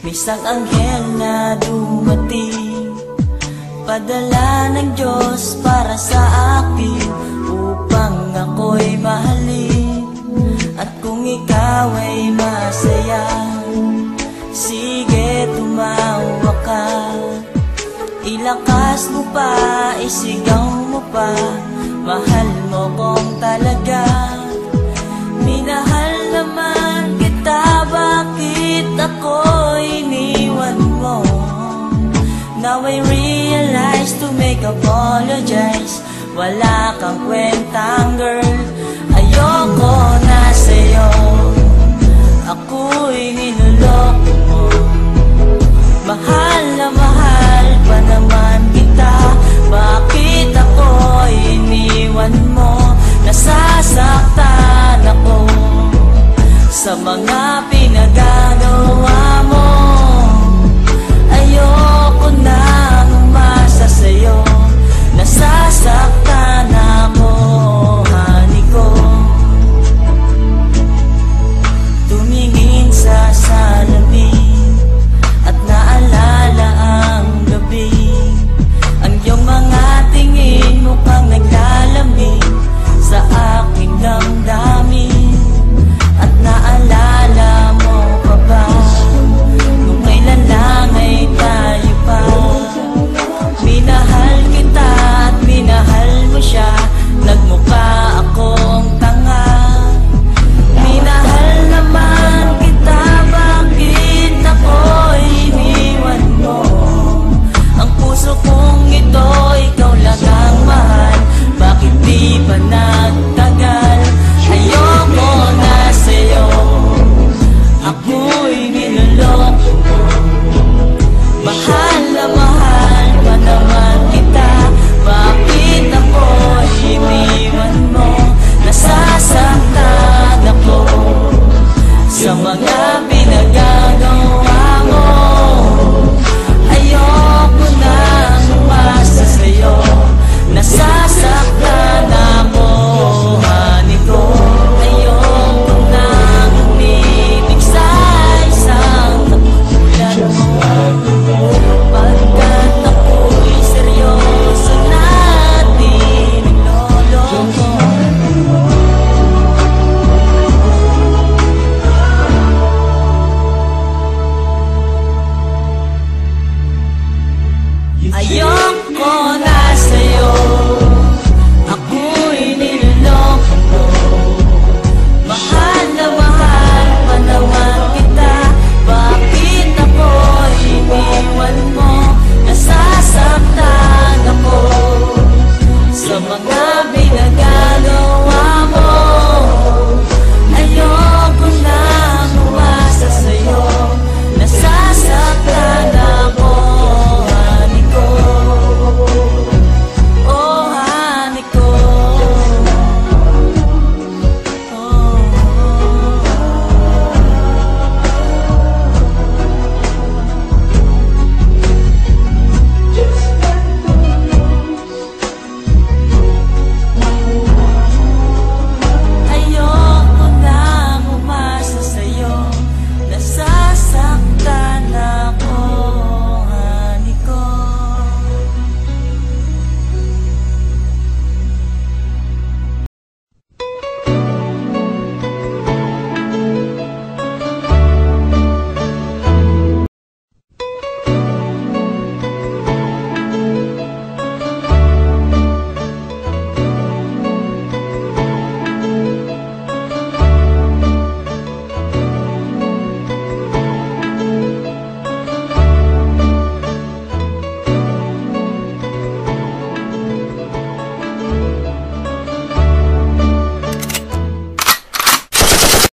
May isang anghel na dumating, padala ng Diyos para sa akin, upang ako'y mahalin. At kung ikaw ay masaya, sige tumawa ka. Ilakas mo pa, isigaw mo pa, mahal mo kong talaga. Minahal naman kita, bakit ako iniwan mo? Now I realize to make apologize, wala kang kwentang girl. Ayoko na sa'yo, ako'y